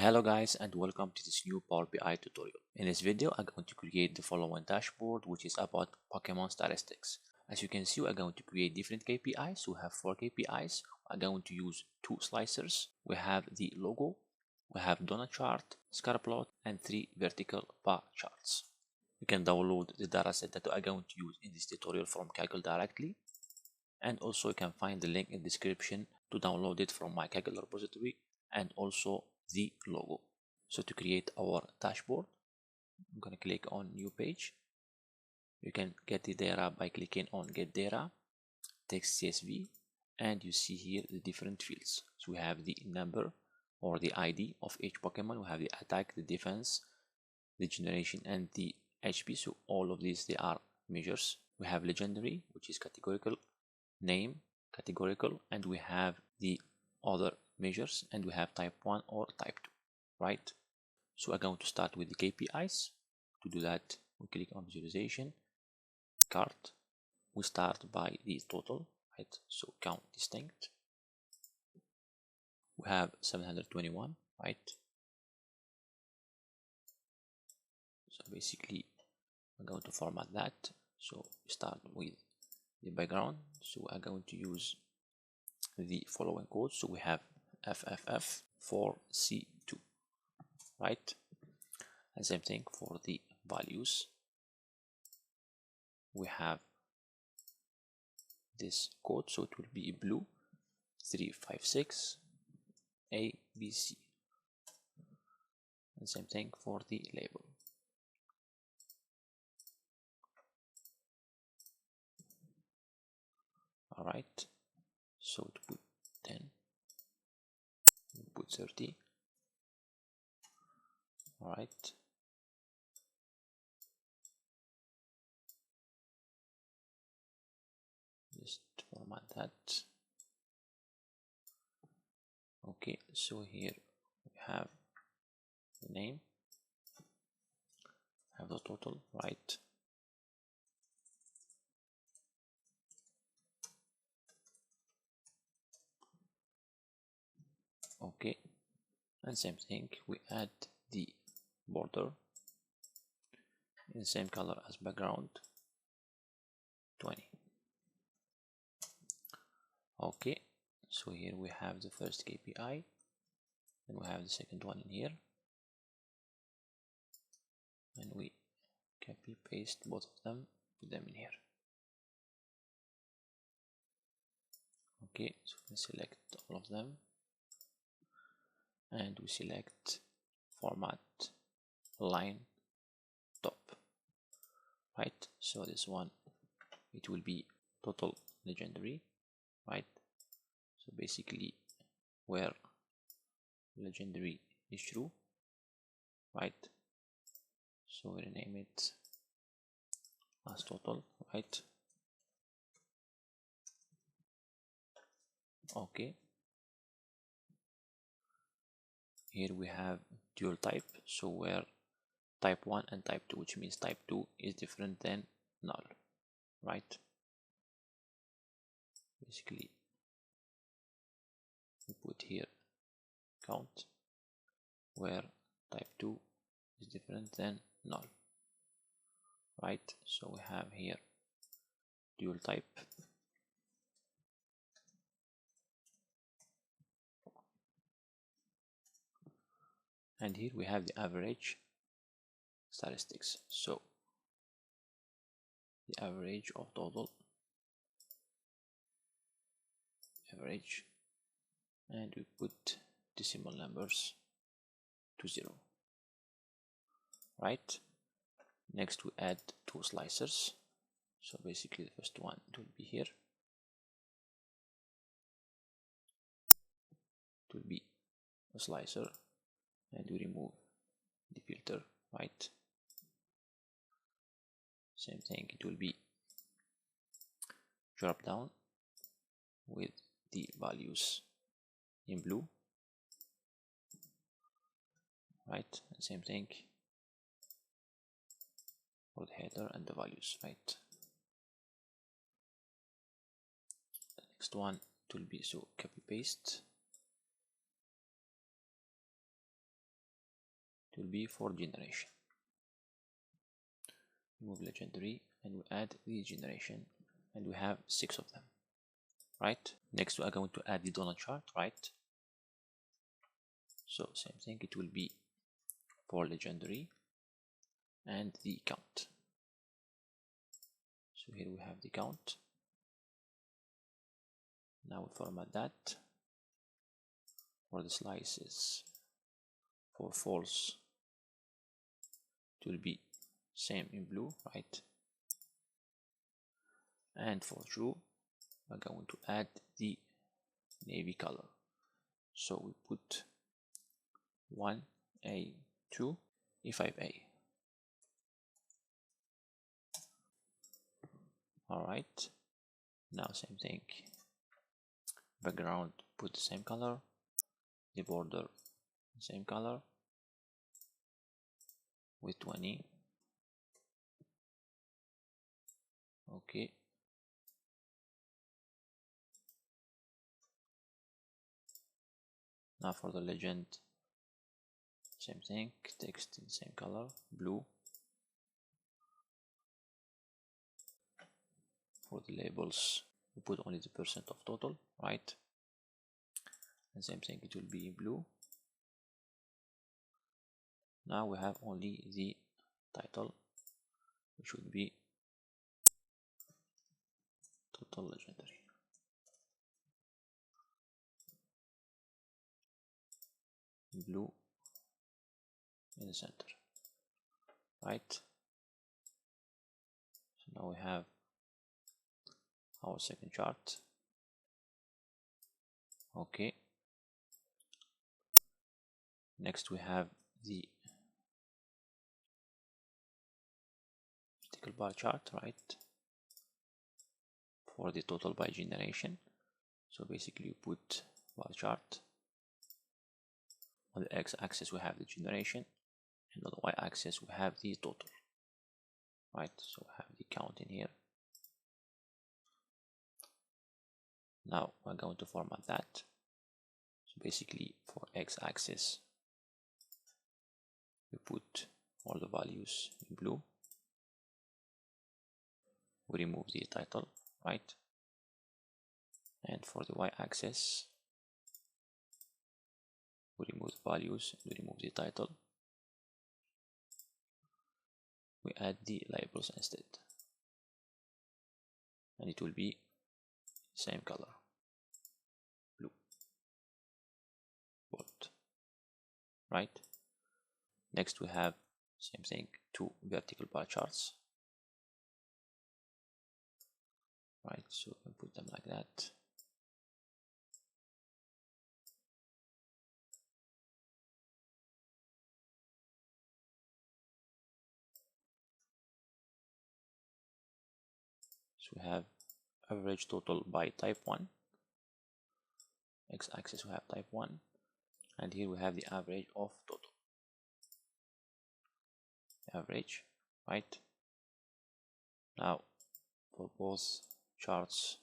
Hello guys, and welcome to this new Power BI tutorial. In this video I'm going to create the following dashboard, which is about Pokemon statistics. As you can see, we're going to create different KPIs. We have 4 KPIs. We're going to use 2 slicers. We have the logo, we have donut chart, scatter plot, and 3 vertical bar charts. You can download the dataset that we are going to use in this tutorial from Kaggle directly, and also you can find the link in the description to download it from my Kaggle repository, and also the logo. So to create our dashboard, I'm going to click on new page. You can get the data by clicking on get data, text CSV, and you see here the different fields. So we have the number or the ID of each Pokemon, we have the attack, the defense, the generation, and the HP. So all of these, they are measures. We have legendary, which is categorical, name, categorical, and we have the other measures, and we have type 1 or type 2, right? So we're going to start with the KPIs. To do that, we click on visualization, cart. We start by the total, right? So count distinct. We have 721, right? So basically I'm going to format that. So we start with the background. So I'm going to use the following code. So we have FFF4C2, right? And same thing for the values. We have this code, so it will be blue 356 ABC, and same thing for the label. All right, so to put 10, we put 30. All right, just format that. Okay, so here we have the name, have the total, right? Okay, and same thing, we add the border in the same color as background, 20. Okay, so here we have the first KPI, and we have the second one in here, and we copy paste both of them, put them in here. Okay, so we select all of them, and we select format line top, right? So this one, it will be total legendary, right? So basically where legendary is true, right? So we rename it as total, right? Okay, here we have dual type, so where type 1 and type 2, which means type 2 is different than null, right? Basically we put here count, where type 2 is different than null, right? So we have here dual type, and here we have the average statistics. So the average of total, average, and we put decimal numbers to 0, right? Next we add 2 slicers. So basically the first one, it will be here, it will be a slicer, and we remove the filter, right? Same thing, it will be drop down with the values in blue, right? And same thing for the header and the values, right? The next one, it will be so copy paste, it will be for generation. Remove legendary and we add the generation, and we have 6 of them, right? Next we are going to add the donut chart, right? So same thing, it will be for legendary and the count. So here we have the count. Now we format that. For the slices, for false it will be same in blue, right? And for true we're going to add the navy color, so we put 1A, 2, E5A. Alright, now same thing, background put the same color, the border same color with 20. Okay, now for the legend, same thing, text in the same color, blue. For the labels we put only the percent of total, right? And same thing, it will be in blue. Now we have only the title, which would be total legendary. Blue in the center, right? So now we have our second chart. Okay, next we have the vertical bar chart, right? For the total by generation. So basically you put bar chart. On the x-axis we have the generation, and on the y-axis we have the total, right? So we have the count in here. Now we're going to format that. So basically for x-axis we put all the values in blue. We remove the title, right? And for the y-axis we remove the values and we remove the title. We add the labels instead, and it will be same color, blue, bold, right? Next we have same thing, 2 vertical bar charts, right? So we can put them like that. So we have average total by type 1, x-axis we have type 1, and here we have the average of total, average, right? Now for both charts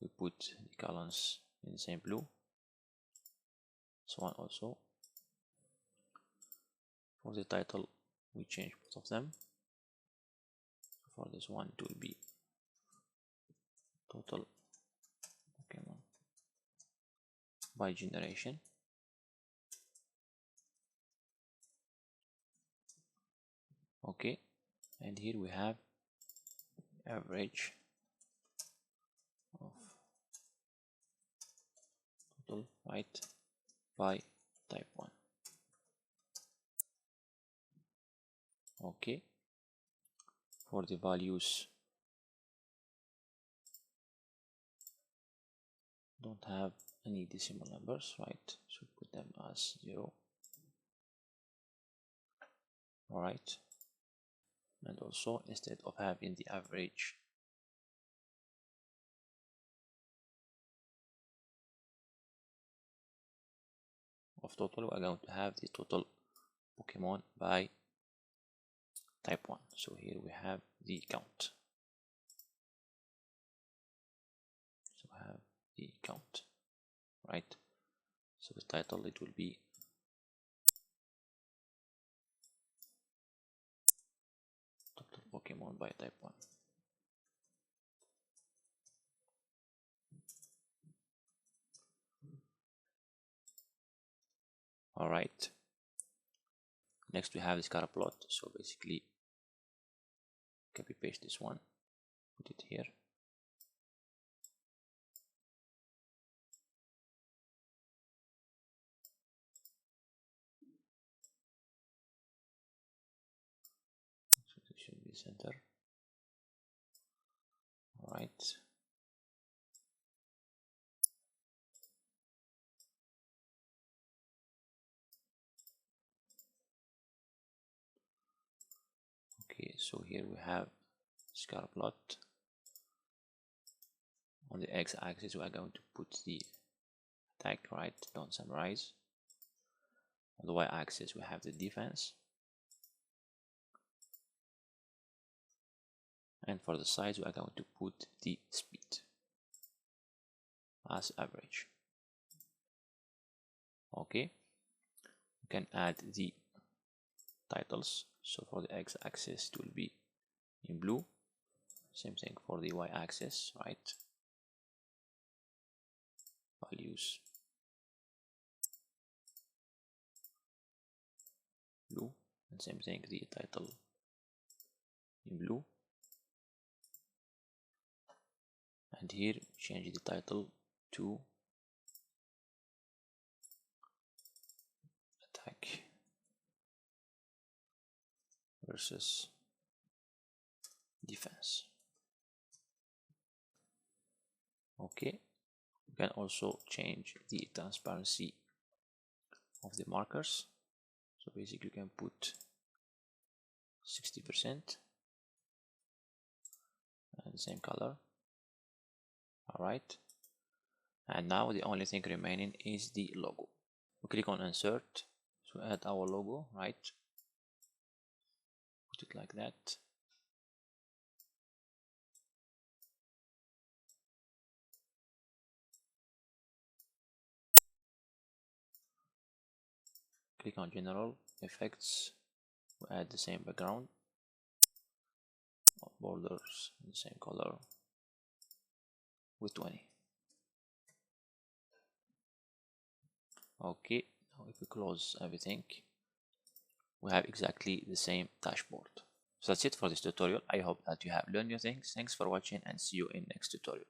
we put the columns in the same blue, this one also. For the title we change both of them. For this one it will be total Pokemon by generation. Okay, and here we have average of total, right, by type 1. Okay, for the values don't have any decimal numbers, right? So put them as 0. Alright, and also instead of having the average of total, we're going to have the total Pokemon by type 1. So here we have the count. So we have the count, right? So the title it will be followed by type 1. All right. Next we have the scatter plot. So basically copy paste this one, put it here. So this should be center. All right. Okay, so here we have scatter plot. On the x-axis we are going to put the attack, right? Don't summarize. On the y-axis we have the defense, and for the sides we are going to put the speed as average. Okay, we can add the titles. So for the x-axis it will be in blue, same thing for the y-axis, right? Values blue, and same thing the title in blue, and here change the title to attack versus defense. Okay, we can also change the transparency of the markers. So basically you can put 60% and the same color. All right, and now the only thing remaining is the logo. We click on insert to add our logo, right? Put it like that. Click on general effects, we add the same background, borders the same color with 20. Okay, now if we close everything, we have exactly the same dashboard. So that's it for this tutorial. I hope that you have learned new things. Thanks for watching and see you in next tutorial.